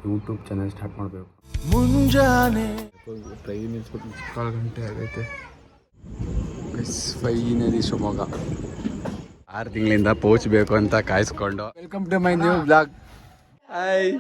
YouTube channel start ಮಾಡಬೇಕು. ಮುಂಜಾನೆ train ನಿಲ್ಸ್ಬಿಟ್ಟು 4 ಗಂಟೆ ಆಗೈತೆ. ಫೈನಲಿ ಶಿವಮೊಗ್ಗ 6 ತಿಂಗಳಿಂದ ಪೋಚ್ ಬೇಕು ಅಂತ ಕಾಯಿಸ್ಕೊಂಡು welcome to my new blog. Hi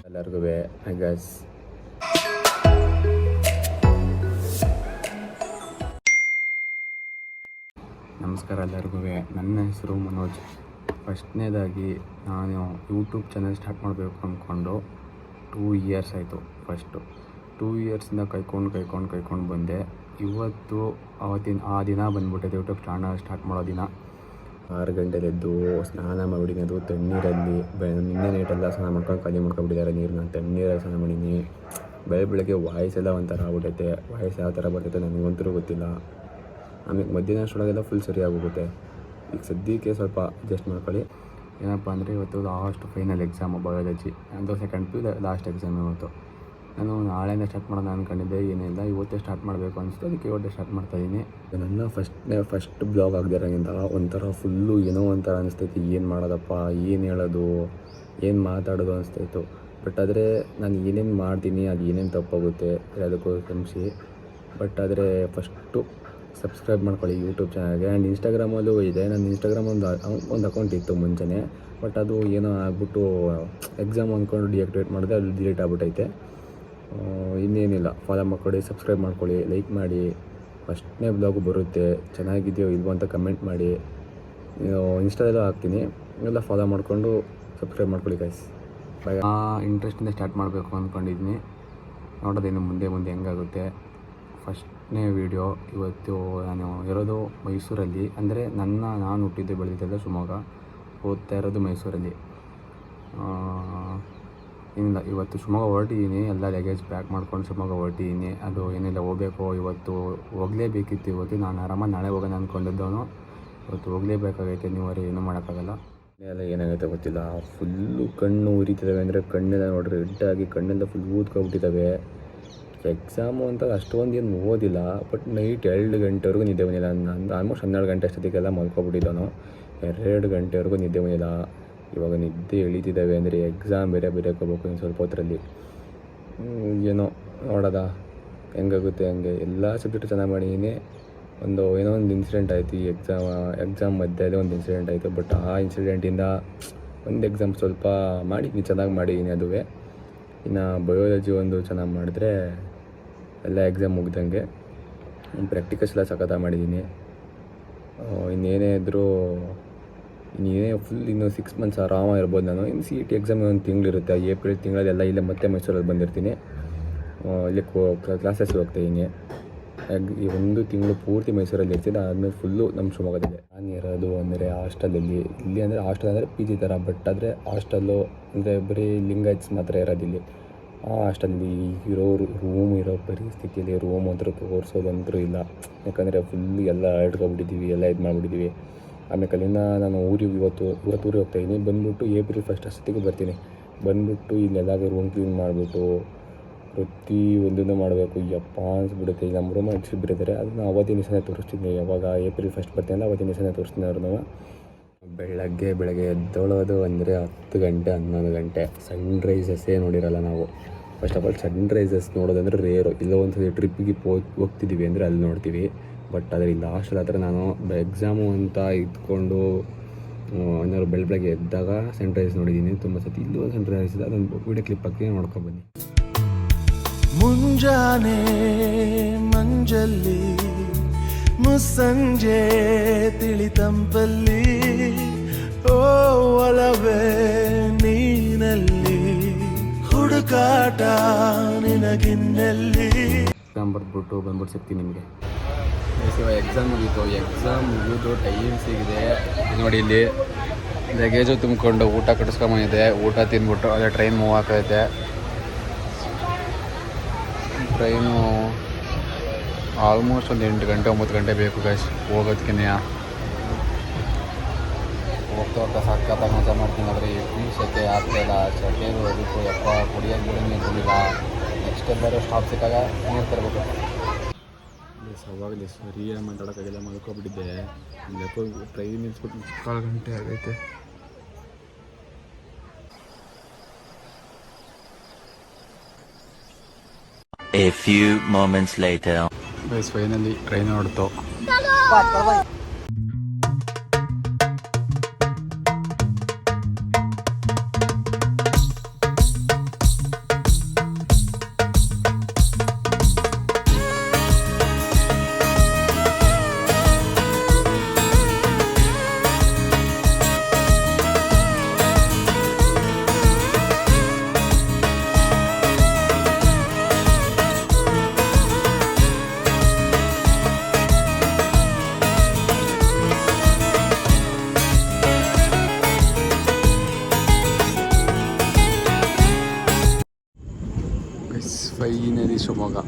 ಎಲ್ಲರಿಗೂ ಐ ಗೈಸ್ ನಮಸ್ಕಾರ ಎಲ್ಲರಿಗೂ. ನನ್ನ ಹೆಸರು ಮನೋಜ್. ಫಸ್ಟ್ನೇದಾಗಿ ನಾನು ಯೂಟ್ಯೂಬ್ ಚಾನಲ್ ಸ್ಟಾರ್ಟ್ ಮಾಡಬೇಕು ಅಂದ್ಕೊಂಡು 2 ಇಯರ್ಸ್ ಆಯಿತು. ಫಸ್ಟು 2 ಇಯರ್ಸಿಂದ ಕೈಕೊಂಡು ಬಂದೆ. ಇವತ್ತು ಆ ದಿನ ಬಂದ್ಬಿಟ್ಟಿದೆ ಯೂಟ್ಯೂಬ್ ಚಾನಲ್ ಸ್ಟಾರ್ಟ್ ಮಾಡೋ ದಿನ. 6 ಗಂಟೆಲೆದ್ದು ಸ್ನಾನ ಮಾಡಿಬಿಟ್ಟಿದ್ದು ತಣ್ಣೀರಲ್ಲಿ. ನಿನ್ನೆ ನೈಟೆಲ್ಲ ಸ್ನಾನ ಮಾಡ್ಕೊಂಡು ಖಾಲಿ ಮಾಡ್ಕೊಂಡ್ಬಿಟ್ಟಿದ್ದಾರೆ ನೀರನ್ನ. ತಣ್ಣೀರಲ್ಲಿ ಸ್ನಾನ ಮಾಡೀನಿ. ಬೆಳಗ್ಗೆ ವಾಯ್ಸ್ ಎಲ್ಲ ಒಂಥರ ಆಗ್ಬಿಟ್ಟೈತೆ. ವಾಯ್ಸ್ ಯಾವ ಥರ ಬರ್ತೈತೆ ನನಗಂತೂ ಗೊತ್ತಿಲ್ಲ. ಆಮೇಲೆ ಮಧ್ಯಾಹ್ನ ಅಷ್ಟೊಳಗೆಲ್ಲ ಫುಲ್ ಸರಿಯಾಗೋಗುತ್ತೆ. ಈಗ ಸದ್ಯಕ್ಕೆ ಸ್ವಲ್ಪ ಅಡ್ಜಸ್ಟ್ ಮಾಡ್ಕೊಳ್ಳಿ. ಏನಪ್ಪ ಅಂದರೆ ಇವತ್ತು ಲಾಸ್ಟ್ ಫೈನಲ್ ಎಕ್ಸಾಮು ಬಯಾಲಜಿ. ನಂದು ಸೆಕೆಂಡ್ ಪಿ ಲಾಸ್ಟ್ ಎಕ್ಸಾಮ್ ಇವತ್ತು. ನಾನು ನಾಳೆಯಿಂದ ಸ್ಟಾರ್ಟ್ ಮಾಡೋಣ ಅಂದ್ಕೊಂಡಿದ್ದೆ, ಏನಿಲ್ಲ ಇವತ್ತೇ ಸ್ಟಾರ್ಟ್ ಮಾಡಬೇಕು ಅನಿಸ್ತು, ಅದಕ್ಕೆ ಇವತ್ತೇ ಸ್ಟಾರ್ಟ್ ಮಾಡ್ತಾಯಿದ್ದೀನಿ. ನನ್ನ ಫಸ್ಟ್ ಬ್ಲಾಗ್ ಆಗದಿರೋಂಗಿಂತ ಒಂಥರ ಫುಲ್ಲು ಏನೋ ಒಂಥರ ಅನಿಸ್ತೈತಿ. ಏನು ಮಾಡೋದಪ್ಪ, ಏನು ಹೇಳೋದು, ಏನು ಮಾತಾಡೋದು ಅನಿಸ್ತಾಯಿತ್ತು. ಬಟ್ ಆದರೆ ನಾನು ಏನೇನು ಮಾಡ್ತೀನಿ ಅದು ಏನೇನು ತಪ್ಪಾಗುತ್ತೆ ಅದಕ್ಕೂ ಕ್ಷಮಿಸಿ. ಬಟ್ ಆದರೆ ಫಸ್ಟು ಸಬ್ಸ್ಕ್ರೈಬ್ ಮಾಡ್ಕೊಳ್ಳಿ ಯೂಟ್ಯೂಬ್ ಚಾನಲ್ಗೆ. ಆ್ಯಂಡ್ ಇನ್ಸ್ಟಾಗ್ರಾಮಲ್ಲೂ ಇದೆ. ನನ್ನ ಇನ್ಸ್ಟಾಗ್ರಾಮ್ ಒಂದು ಅಕೌಂಟ್ ಇತ್ತು ಮುಂಚೆನೇ. ಬಟ್ ಅದು ಏನೋ ಆಗ್ಬಿಟ್ಟು ಎಕ್ಸಾಮ್ ಅಂದ್ಕೊಂಡು ಡಿಆಕ್ಟಿವೇಟ್ ಮಾಡಿದೆ, ಅದು ಡಿಲೀಟ್ ಆಗ್ಬಿಟ್ಟೈತೆ. ಇನ್ನೇನಿಲ್ಲ, ಫಾಲೋ ಮಾಡ್ಕೊಳ್ಳಿ, ಸಬ್ಸ್ಕ್ರೈಬ್ ಮಾಡ್ಕೊಳ್ಳಿ, ಲೈಕ್ ಮಾಡಿ. ಫಸ್ಟ್ನೇ ಬ್ಲಾಗು ಬರುತ್ತೆ, ಚೆನ್ನಾಗಿದೆಯೋ ಇಲ್ವೋ ಅಂತ ಕಮೆಂಟ್ ಮಾಡಿ. ಇನ್ಸ್ಟಾದಲ್ಲೂ ಹಾಕ್ತೀನಿ, ಎಲ್ಲ ಫಾಲೋ ಮಾಡಿಕೊಂಡು ಸಬ್ಸ್ಕ್ರೈಬ್ ಮಾಡ್ಕೊಳ್ಳಿ ಗೈಸ್. ಇಂಟ್ರೆಸ್ಟಿಂದ ಸ್ಟಾರ್ಟ್ ಮಾಡಬೇಕು ಅಂದ್ಕೊಂಡಿದ್ದೀನಿ. ನೋಡೋದೇನು ಮುಂದೆ ಹೆಂಗಾಗುತ್ತೆ. ಫಸ್ಟ್ನೇ ವೀಡಿಯೋ ಇವತ್ತು. ನಾನು ಇರೋದು ಮೈಸೂರಲ್ಲಿ, ಅಂದರೆ ನಾನು ಹುಟ್ಟಿದ್ದು ಬೆಳೆದಿದ್ದೆಲ್ಲ ಶಿವಮೊಗ್ಗ, ಓದ್ತಾ ಇರೋದು ಮೈಸೂರಲ್ಲಿ. ಏನಿಲ್ಲ, ಇವತ್ತು ಶಿವಮೊಗ್ಗ ಹೊರಟಿದ್ದೀನಿ. ಎಲ್ಲ ಲಗೇಜ್ ಪ್ಯಾಕ್ ಮಾಡ್ಕೊಂಡು ಶಿವಮೊಗ್ಗ ಹೊರಟಿದ್ದೀನಿ. ಅದು ಏನಿಲ್ಲ, ಹೋಗಬೇಕು ಇವತ್ತು, ಹೋಗಲೇಬೇಕಿತ್ತು ಇವತ್ತು. ನಾನು ಆರಾಮಾಗಿ ನಾಳೆ ಹೋಗೋಣ ಅಂದ್ಕೊಂಡಿದ್ದವನು, ಇವತ್ತು ಹೋಗಲೇಬೇಕಾಗೈತೆ. ನೀವು ಏನೂ ಮಾಡೋಕ್ಕಾಗಲ್ಲ. ಎಲ್ಲ ಏನಾಗುತ್ತೆ ಗೊತ್ತಿಲ್ಲ, ಫುಲ್ಲು ಕಣ್ಣು ಉರಿತಿದ್ದಾವೆ. ಅಂದರೆ ಕಣ್ಣೆಲ್ಲ ನೋಡ್ರಿ ರೆಡ್ಡಾಗಿ ಕಣ್ಣೆಲ್ಲ ಫುಲ್ ಊದ್ಕೊಬಿಟ್ಟಿದ್ದಾವೆ. ಎಕ್ಸಾಮು ಅಂತ ಅಷ್ಟೊಂದು ಏನು ಓದಿಲ್ಲ. ಬಟ್ ನೈಟ್ 2 ಗಂಟೆವರೆಗೂ ನಿದ್ದೆ ಬಂದಿಲ್ಲ. ನಾನು ಆಲ್ಮೋಸ್ಟ್ 12 ಗಂಟೆ ಅಷ್ಟೊತ್ತಿಗೆಲ್ಲ ಮಲ್ಕೊಬಿಟ್ಟಿದ್ದಾನು. 2 ಗಂಟೆವರೆಗೂ ನಿದ್ದೆ ಬಂದಿಲ್ಲ. ಇವಾಗ ನಿದ್ದೆ ಎಳೀತಿದ್ದಾವೆ. ಅಂದರೆ ಎಕ್ಸಾಮ್ ಬೇರೆ ಬರೆಯೋಕೋಬೇಕು ಇನ್ನು ಸ್ವಲ್ಪ ಹೊತ್ತರಲ್ಲಿ. ಏನೋ ನೋಡೋದ ಹೆಂಗಾಗುತ್ತೆ ಹಂಗೆ. ಎಲ್ಲ ಸಬ್ಜೆಕ್ಟು ಚೆನ್ನಾಗಿ ಮಾಡಿದ್ದೀನಿ. ಏನೋ ಒಂದು ಇನ್ಸಿಡೆಂಟ್ ಆಯಿತು ಈ ಎಕ್ಸಾಮ್ ಮಧ್ಯದಲ್ಲಿ ಒಂದು ಇನ್ಸಿಡೆಂಟ್ ಆಯಿತು. ಬಟ್ ಆ ಇನ್ಸಿಡೆಂಟಿಂದ ಒಂದು ಎಕ್ಸಾಮ್ ಸ್ವಲ್ಪ ಮಾಡಿದ್ದೀನಿ, ಚೆನ್ನಾಗಿ ಮಾಡಿದ್ದೀನಿ. ಅದುವೇ ಇನ್ನು ಬಯೋಲಜಿ ಒಂದು ಚೆನ್ನಾಗಿ ಮಾಡಿದ್ರೆ ಎಲ್ಲ ಎಕ್ಸಾಮ್ ಮುಗ್ದಂಗೆ. ಪ್ರಾಕ್ಟಿಕಲ್ಸ್ ಎಲ್ಲ ಸಖತ್ತಾಗಿ ಮಾಡಿದ್ದೀನಿ. ಇನ್ನೇನೇ ಇದ್ದರೂ ಇನ್ನೇನೇ ಫುಲ್ ಇನ್ನು 6 ಮಂತ್ಸ್ ಆರಾಮಾಗಿ ಇರ್ಬೋದು ನಾನು. ಇನ್ನು CET ಎಕ್ಸಾಮ್ ಒಂದು ತಿಂಗಳಿರುತ್ತೆ, ಏಪ್ರಿಲ್ ತಿಂಗಳಲ್ಲೆಲ್ಲ ಇಲ್ಲೇ ಮತ್ತೆ ಮೈಸೂರಲ್ಲಿ ಬಂದಿರ್ತೀನಿ. ಇಲ್ಲಿ ಕ್ಲಾಸಸ್ ಹೋಗ್ತಾಯಿದ್ದೀನಿ. ಈ 1 ತಿಂಗಳು ಪೂರ್ತಿ ಮೈಸೂರಲ್ಲಿ ಇರ್ತೀನಿ. ಆದಮೇಲೆ ಫುಲ್ಲು ನಮ್ಮ ಶಿವಮೊಗ್ಗದಲ್ಲೇ. ನಾನು ಇರೋದು ಅಂದರೆ ಹಾಸ್ಟೆಲಲ್ಲಿ. ಇಲ್ಲಿ ಅಂದರೆ ಹಾಸ್ಟೆಲ್ ಅಂದರೆ PG ಥರ. ಬಟ್ ಆದರೆ ಹಾಸ್ಟೆಲ್ಲು ಅಂದರೆ ಬರೀ ಲಿಂಗಾಯತ್ಸ್ ಮಾತ್ರ ಇರೋದಿಲ್ಲಿ. ಆ ಹಾಸ್ಟೆಲಲ್ಲಿ ರೂಮ್ ಇರೋ ಪರಿಸ್ಥಿತಿಯಲ್ಲಿ ರೂಮ್ ಅಂತೂ ತೋರಿಸೋದಂತೂ ಇಲ್ಲ. ಯಾಕಂದರೆ ಫುಲ್ಲು ಎಲ್ಲ ಇಟ್ಕೊಬಿಟ್ಟಿದ್ದೀವಿ, ಎಲ್ಲ ಇದು ಮಾಡಿಬಿಟ್ಟಿದ್ದೀವಿ. ಆಮೇಲೆ ಅಲ್ಲಿಂದ ನಾನು ಇವತ್ತು ಊರಿಗೆ ಹೋಗ್ತಾಯಿದ್ದೀನಿ. ಬಂದುಬಿಟ್ಟು ಏಪ್ರಿಲ್ 1 ಅಷ್ಟೊತ್ತಿಗೆ ಬರ್ತೀನಿ. ಬಂದುಬಿಟ್ಟು ಇಲ್ಲೆಲ್ಲ ರೂಮ್ ಕ್ಲೀನ್ ಮಾಡಿಬಿಟ್ಟು ಪ್ರತಿ ಒಂದನ್ನು ಮಾಡಬೇಕು. ಯಪ್ಪ ಅನಿಸ್ಬಿಡುತ್ತೆ. ನಮ್ಮ ರೂಮ್ ಇಟ್ಟಿದ್ದಾರೆ, ಅದನ್ನು ಅವತ್ತಿನ ದಿವಸನೇ ತೋರಿಸ್ತೀನಿ. ಯಾವಾಗ ಏಪ್ರಿಲ್ 1 ಬರ್ತೀನಲ್ಲ ಅವತ್ತಿನ ದಿವಸನೇ ತೋರಿಸ್ತೀನಿ ಅವ್ರನ್ನ. ಬೆಳಗ್ಗೆ ಎದ್ದೊಳೋದು ಅಂದರೆ 10 ಗಂಟೆ 11 ಗಂಟೆ. ಸನ್ರೈಸಸ್ಸೇ ನೋಡಿರಲ್ಲ ನಾವು. ಫಸ್ಟ್ ಆಫ್ ಆಲ್ ಸನ್ರೈಸಸ್ ನೋಡೋದಂದರೆ ರೇರು. ಇಲ್ಲ ಒಂದು ಟ್ರಿಪ್ಪಿಗೆ ಹೋಗ್ತಿದ್ದೀವಿ ಅಂದರೆ ಅಲ್ಲಿ ನೋಡ್ತೀವಿ. ಬಟ್ ಆದರೆ ಇಲ್ಲಿ ಹಾಸ್ಟೆಲ್ ಹತ್ರ ನಾನು ಎಕ್ಸಾಮು ಅಂತ ಇದ್ಕೊಂಡು ಏನಾದ್ರು ಬೆಳಗ್ಗೆ ಎದ್ದಾಗ ಸನ್ರೈಸ್ ನೋಡಿದ್ದೀನಿ ತುಂಬ ಸತಿ. ಇಲ್ಲೂ ಒಂದು ಸನ್ರೈಸ್ ಇದೆ, ಅದೊಂದು ವೀಡಿಯೋ ಕ್ಲಿಪ್ ಹಾಕಿ ನೋಡ್ಕೊಬನ್ನಿ. ಮುಂಜಾನೆ ಮಂಜಲ್ಲಿ ಮುಸ್ಸಂಜೆ ತಿಳಿತಂಪಲ್ಲಿ ಓ ಒಲವೇ ನೀನಲ್ಲಿ ಹುಡುಕಾಟ ನಿನಗಿನ್ನಲ್ಲಿ. ಎಕ್ಸಾಮ್ ಬಂದ್ಬಿಟ್ಟು ಸಿಗ್ತೀನಿ ನಿಮಗೆ. ಎಕ್ಸಾಮ್ ಮುಗಿದು ಟೈಮ್ ಸಿಗಿದೆ ನೋಡಿ. ಇಲ್ಲಿ ಲಗೇಜು ತುಂಬಿಕೊಂಡು ಊಟ ಕಟ್ಟಿಸ್ಕೊಂಬಂದಿದೆ. ಊಟ ತಿಂದ್ಬಿಟ್ಟು ಅದೇ ಟ್ರೈನ್ ಮೂವ್ ಆಗ್ತೈತೆ. ಟ್ರೈನು ಆಲ್ಮೋಸ್ಟ್ ಒಂದು 8 ಗಂಟೆ 9 ಗಂಟೆ ಬೇಕು ಗೈಸ್ ಹೋಗೋದಕ್ಕೆ. ಹೋಗ್ತಾ ಸಕ್ಕತ್ತಾಗಿ ಮಜಾ ಮಾಡ್ತೀನಿ. ಆದರೆ ಈ ಸೆಕೆ ಆಗ್ತಾಯಿಲ್ಲ. ಸೆಕೆಗೂ ಅದಕ್ಕೂ ಯಪ್ಪ ಕುಡಿಯೋದು ಬಿಡೋಂಗೆ ಕುಡಿಲ್ಲ. ನೆಕ್ಸ್ಟ್ ಎಲ್ಲರೂ ಸ್ಟಾಪ್ ಸಿಕ್ಕಾಗ ನೀರು ತರಬೇಕು. ಅವಾಗಲೇ ಸರಿಯಾಗಿ ಮಾತಾಡೋಕ್ಕಾಗೆಲ್ಲ ಮಲ್ಕೊಬಿಟ್ಟಿದ್ದೆ. ಯಾಕೋ ಟ್ರೈನ್ ನಿಲ್ಸ್ಬಿಟ್ಟು 3/4 ಗಂಟೆ ಆಗೈತೆ. A few moments later. Finally train ಹೊಡ್ತು. ಫೈನಲಿ ಶಿವಮೊಗ್ಗ.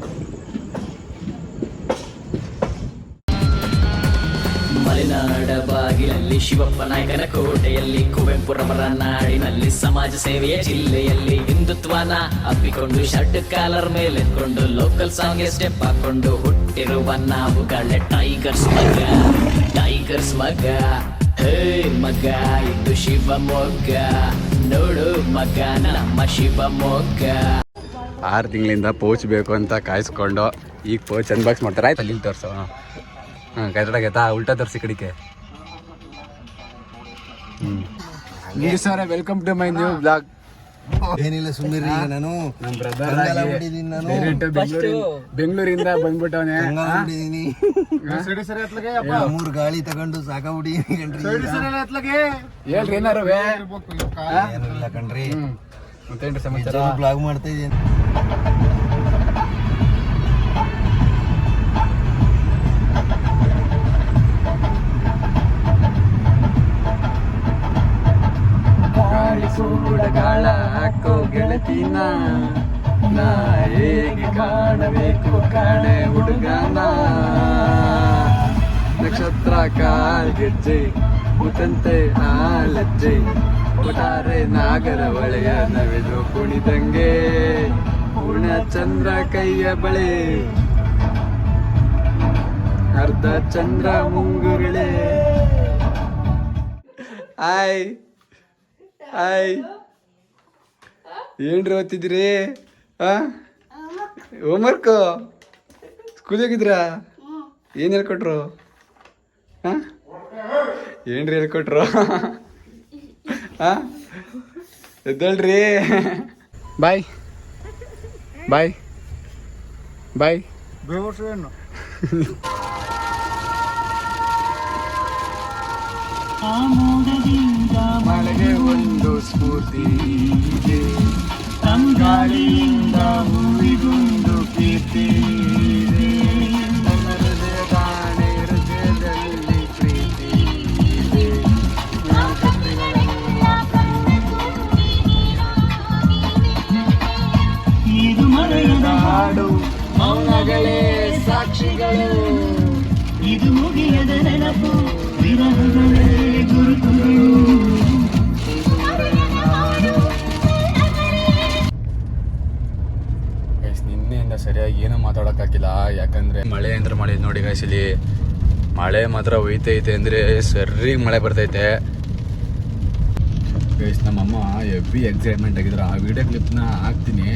ಮಲೆನಾಡ ಬಾಗಿಲಲ್ಲಿ ಶಿವಪ್ಪ ನಾಯಕನ ಕೋಟೆಯಲ್ಲಿ ಕುವೆಂಪುರವರ ನಾಡಿನಲ್ಲಿ ಸಮಾಜ ಸೇವೆಯ ಜಿಲ್ಲೆಯಲ್ಲಿ ಹಿಂದುತ್ವನ ಅಪ್ಪಿಕೊಂಡು ಶರ್ಟ್ ಕಾಲರ್ ಮೇಲೆತ್ಕೊಂಡು ಲೋಕಲ್ ಸಾಂಗ್ಗೆ ಸ್ಟೆಪ್ ಹಾಕೊಂಡು ಹುಟ್ಟಿರುವ ನಾವುಗಳೇ ಟೈಗರ್ಸ್ ಮಗ. ಟೈಗರ್ಸ್ ಮಗ, ಹೇ ಮಗ ಇದು ಶಿವಮೊಗ್ಗ, ನೋಡು ಮಗ ನಮ್ಮ ಶಿವಮೊಗ್ಗ. 6 ತಿಂಗಳಿಂದ ಪೌಚ್ ಬೇಕು ಅಂತ ಕಾಯಿಸ್ಕೊಂಡು ಈಗ ಪೌಚ್ ಅನ್ಬಾಕ್ಸ್ ಮಾಡ್ತಾರೆ. ಆಯ್ತು ಅಲ್ಲಿ ತೋರಿಸು. ಹಾಂ ಕರೆಕ್ಟಾಗೈತಾ? ಉಲ್ಟಾ ತೋರಿಸಿ ಕಡಿಕೆ. Sir welcome to my new blog. ಏನಿಲ್ಲ ಸುಮ್ಮನೆ ನಾನು ನಮ್ಮ ಬ್ರದರ್ ಬೆಂಗಳೂರಿಂದ ಬಂದ್ಬಿಟ್ಟವನೇ. 3 ಗಾಳಿ ತಗೊಂಡು ಸಾಕಾಗ್ಬಿಟ್ಟಿದೀನಿ. ಹೇಳ್ರಿ ಏನಾರು ಏನಿಲ್ಲ ಕಣ್ರಿ, ಮತ್ತೇನ್ರಿ ಸಮಾಚಾರ? ಬ್ಲಾಗ್ ಮಾಡ್ತಾ ಇದ್ದೀನಿ. ಗಾಳಿ ಕೂಡ ಗಾಳ ಹಾಕೋ ಗೆಳತಿನ, ನಾ ಹೇಗೆ ಕಾಣಬೇಕು ಕಾಣೆ ಹುಡುಗನ. ನಕ್ಷತ್ರ ಕಾಲ್ಗೆಜ್ಜೆ ಮುತಂತೆ ಹಾಲಜ್ಜೆ, ಒಟ್ಟಾರೆ ನಾಗರ ಒಳೆಯ ನವಿಲು ಕುಣಿದಂಗೆ, ಪೂರ್ಣ ಚಂದ್ರ ಕೈಯ ಬಳೆ, ಅರ್ಧ ಚಂದ್ರ ಮುಂಗುರುಳೆ. ಆಯ್ ಆಯ್ ಏನ್ರಿ ಓದ್ತಿದ್ದೀರಿ? ಹೋಮ್ವರ್ಕು ಸ್ಕೂಲ್ ಹೋಗಿದ್ರಾ? ಏನು ಹೇಳ್ಕೊಟ್ರು? ಏನ್ರಿ ಹೇಳ್ಕೊಟ್ರು? ಎದ್ದೇಳ್ರಿ. ಬಾಯ್ ಬಾಯ್ ಬಾಯ್. ಮಳೆಗೆ ಒಂದು ಸ್ಫೂರ್ತಿ ಇದೆ, ತಂಗಾಳಿಯಿಂದ ಹೂವಿಗೊಂದು ಕೀರ್ತಿ ಇದೆ. ನನ್ನ ಹೃದಯ ಕಾಣೆ ಹೃದಯದಲ್ಲಿ ಪ್ರೀತಿ ಇದೆ. ಇದು ಮರೆಯದ ಹಾಡು, ಮೌನಗಳೇ ಸಾಕ್ಷಿಗಳು. ಇದು ಮುಗಿಯದ ನೆನಪು, ವಿರಹಗಳೇ ಗುರುತುಗಳು. ನಿನ್ನೆಯಿಂದ ಸರಿಯಾಗಿ ಏನೂ ಮಾತಾಡೋಕ್ಕಾಗಿಲ್ಲ, ಯಾಕಂದರೆ ಮಳೆ ಅಂದ್ರೆ ಮಳೆ ನೋಡಿ ಗೈಸ್. ಇಲ್ಲಿ ಮಳೆ ಮಾತ್ರ ಹೋಯ್ತೈತೆ ಅಂದರೆ ಸರಿ ಮಳೆ ಬರ್ತೈತೆ ಗೈಸ್. ನಮ್ಮಮ್ಮ ಹೆವಿ ಎಕ್ಸೈಟ್ಮೆಂಟ್ ಆಗಿದ್ರು. ಆ ವಿಡಿಯೋ ಕ್ಲಿಪ್ನ ಹಾಕ್ತೀನಿ.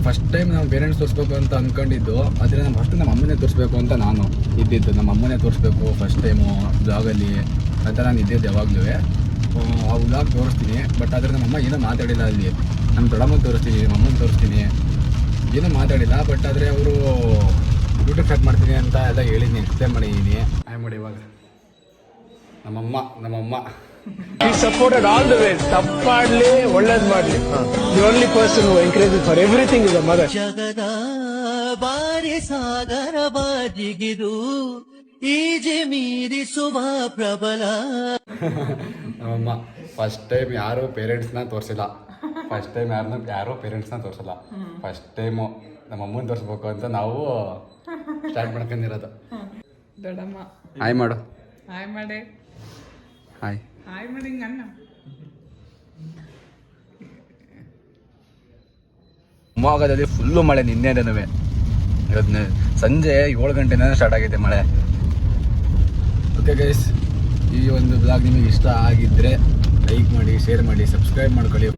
ಫಸ್ಟ್ ಟೈಮ್ ನಮ್ಮ ಪೇರೆಂಟ್ಸ್ ತೋರಿಸ್ಬೇಕು ಅಂತ ಅಂದ್ಕೊಂಡಿದ್ದು, ಆದರೆ ನಾನು ಫಸ್ಟ್ ನಮ್ಮ ಅಮ್ಮನೇ ತೋರಿಸ್ಬೇಕು ಅಂತ ನಾನು ಇದ್ದಿದ್ದು. ನಮ್ಮ ಅಮ್ಮನೇ ತೋರಿಸ್ಬೇಕು ಫಸ್ಟ್ ಟೈಮು ಬ್ಲಾಗಲ್ಲಿ ಅಂತ ನಾನು ಇದ್ದಿದ್ದು ಯಾವಾಗಲೂ. ಆ ಬ್ಲಾಗ್ ತೋರಿಸ್ತೀನಿ, ಬಟ್ ಆದರೆ ನಮ್ಮಮ್ಮ ಏನೂ ಮಾತಾಡಿಲ್ಲ. ಅಲ್ಲಿ ನಮ್ಮ ದೊಡ್ಡಮ್ಮನ ತೋರಿಸ್ತೀನಿ, ನಮ್ಮ ಅಮ್ಮನ ತೋರಿಸ್ತೀನಿ, ಏನೂ ಮಾತಾಡಿಲ್ಲ. ಬಟ್ ಆದರೆ ಅವರು ಯೂಟ್ಯೂಬ್ ಸ್ಟಾರ್ಟ್ ಮಾಡ್ತೀನಿ ಅಂತ ಎಲ್ಲ ಹೇಳಿದ್ದೀನಿ, ಎಕ್ಸ್ಪ್ಲೇನ್ ಮಾಡಿದ್ದೀನಿ. ಆಯ್ ಮಾಡಿ ಇವಾಗ ನಮ್ಮಮ್ಮ He supported all the way. ತಪ್ಪಾಡ್ಲಿ ಒಳ್ಳೇದ್ ಮಾಡ್ಲಿ. The only person who encourages for everything is a mother. ಜಗದ ಬಾರಿ ಸಾಗರ ಬಾಜಿಗಿದು ಈಜೆ ಮೀರಿಸುವ ಪ್ರಬಲ. ನಮ್ಮಮ್ಮ ಫಸ್ಟ್ ಟೈಮ್ ಯಾರೂ ಪೇರೆಂಟ್ಸ್ನ ತೋರಿಸಿಲ್ಲ. ಫಸ್ಟ್ ಟೈಮ್ ಯಾರೂ ಪೇರೆಂಟ್ಸ್ನ ತೋರಿಸಲ್ಲ. ಫಸ್ಟ್ ಟೈಮು ನಮ್ಮ ಅಮ್ಮನ ತೋರಿಸ್ಬೇಕು ಅಂತ ನಾವು ಸ್ಟಾರ್ಟ್ ಮಾಡ್ಕೊಂಡಿರೋದು. ದೊಡ್ಡಮ್ಮ ಹಾಯ್ ಮಾಡು. ಹಾಯ್ ಮಾಡಿ ಹಾಯ್ ಹಾಯ್ ಮಾಡಿ ಹಿಂಗಣ್ಣ. ಶಿವಮೊಗ್ಗದಲ್ಲಿ ಫುಲ್ಲು ಮಳೆ ನಿನ್ನೆನೂ. ಇವತ್ತು ಸಂಜೆ 7 ಗಂಟೆನೇ ಸ್ಟಾರ್ಟ್ ಆಗೈತೆ ಮಳೆ. ಓಕೆ ಗೈಸ್, ಈ ಒಂದು ಬ್ಲಾಗ್ ನಿಮಗೆ ಇಷ್ಟ ಆಗಿದ್ದರೆ ಲೈಕ್ ಮಾಡಿ, ಶೇರ್ ಮಾಡಿ, ಸಬ್ಸ್ಕ್ರೈಬ್ ಮಾಡ್ಕೊಳ್ಳಿ.